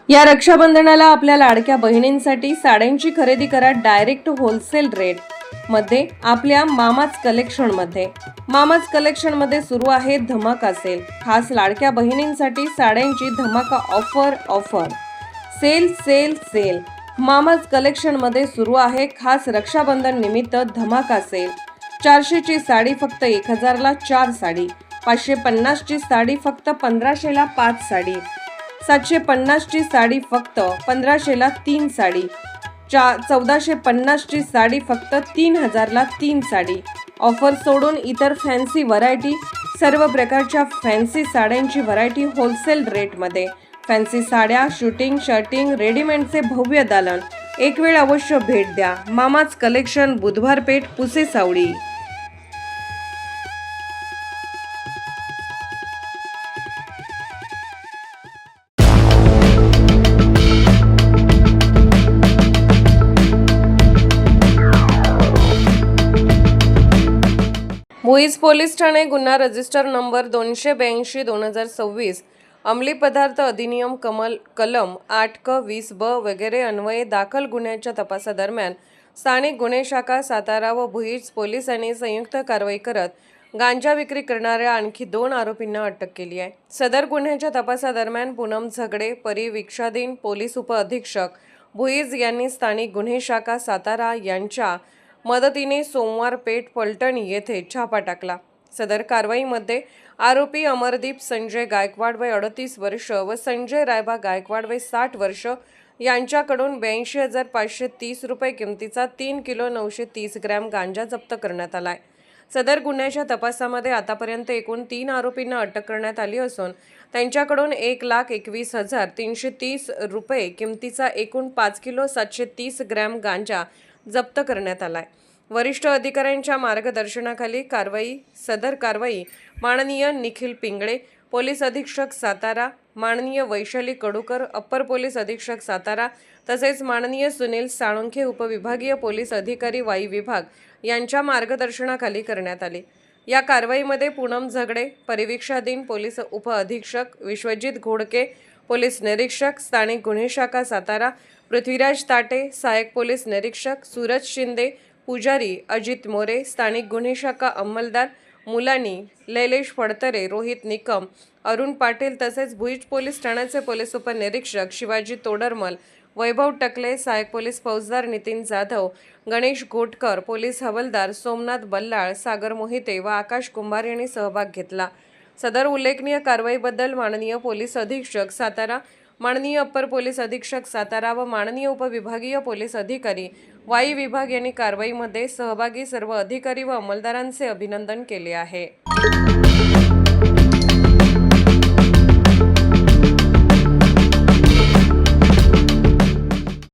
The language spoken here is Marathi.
या रक्षाबंधनाला आपल्या लाडक्या बहिणींसाठी साड्यांची खरेदी करा डायरेक्ट होलसेल रेट मध्ये आपल्या मामाज कलेक्शन मध्ये। मामाज कलेक्शन मध्ये सुरू आहे धमाका सेल। खास लाडक्या बहिणींसाठी साड्यांची धमाका offer sale sale sale. Mama's collection मध्ये सुरू आहे खास रक्षाबंधन निमित्त धमाका सेल। 400 ची साडी फक्त 1000 ला 4 साडी, 550 ची साडी फक्त 1500 ला 5 साडी, 750 ची साडी फक्त 1500 ला 3 साडी, 1450 ची साडी फक्त 3000 ला 3 साडी। ऑफर सोडून इतर फॅन्सी व्हरायटी, सर्व प्रकारच्या फॅन्सी साड्यांची व्हरायटी होलसेल रेट मध्ये। फॅन्सी साड्या, शूटिंग, शर्टिंग, रेडीमेडचे भव्य दालन। एक वेळ अवश्य भेट द्या। मामाज कलेक्शन, बुधवार पेठ, पुसे सावडी। भुईज पोलीस ठाणे गुन्हा रजिस्टर नंबर 282/2026 अंमली पदार्थ अधिनियम कलम 8(क)(20)(ब) वगैरे अन्वये दाखल गुन्ह्याच्या तपासादरम्यान स्थानिक गुन्हे शाखा सातारा व भुईज पोलिसांनी संयुक्त कारवाई करत गांजा विक्री करणाऱ्या आणखी 2 आरोपींना अटक केली आहे। सदर गुन्ह्याच्या तपासादरम्यान पूनम झगडे, परिवीक्षाधीन पोलीस उपअधीक्षक भुईज यांनी स्थानिक गुन्हे शाखा सातारा यांच्या मदतीने सोमवार पेठ पलटण येथे छापा टाकला। सदर कारवाईमध्ये आरोपी अमरदीप संजय गायकवाड वय 38 वर्ष व संजय रायबा गायकवाड वय 60 वर्ष यांच्याकडून 82,530 रुपये किमतीचा 3 किलो 930 ग्रॅम गांजा जप्त करण्यात आलाय। सदर गुन्ह्याच्या तपासामध्ये आतापर्यंत एकूण 3 आरोपींना अटक करण्यात आली असून त्यांच्याकडून 1,21,330 रुपये किमतीचा एकूण 5 किलो 730 ग्रॅम गांजा जप्त करण्यात आलाय। वरिष्ठ अधिकाऱ्यांच्या मार्गदर्शनाखाली सदर कारवाई माननीय निखिल पिंगळे, पोलीस अधीक्षक सातारा, माननीय वैशाली कडूकर, अप्पर पोलीस अधीक्षक सातारा तसेच माननीय सुनील साळुंखे, उपविभागीय पोलीस अधिकारी वाई विभाग यांच्या मार्गदर्शनाखाली करण्यात आली। या कारवाईमध्ये पूनम झगडे, परिवीक्षाधीन पोलीस उपअधीक्षक विश्वजित घोडके, पोलीस निरीक्षक स्थानिक गुन्हे शाखा सातारा, पृथ्वीराज ताटे, सहाय्यक पोलीस निरीक्षक सूरज शिंदे, पुजारी अजित मोरे, स्थानिक गुन्हे शाखा अंमलदार मुलानी, लैलेश फडतरे, रोहित निकम, अरुण पाटील तसेच भुईज पोलीस ठाण्याचे पोलीस उपनिरीक्षक शिवाजी तोडरमल, वैभव टकले, सहाय्यक पोलीस फौजदार नितीन जाधव, गणेश घोटकर, पोलीस हवालदार सोमनाथ बल्लाळ, सागर मोहिते व आकाश कुंभार यांनी सहभाग घेतला। सदर उल्लेखनीय कारवाईबद्दल माननीय पोलीस अधीक्षक सातारा, माननीय अप्पर पोलीस अधीक्षक सातारा व माननीय उपविभागीय पोलीस अधिकारी वाई विभाग यांनी कारवाईमध्ये सहभागी सर्व अधिकारी व अंमलदारांचे अभिनंदन केले आहे।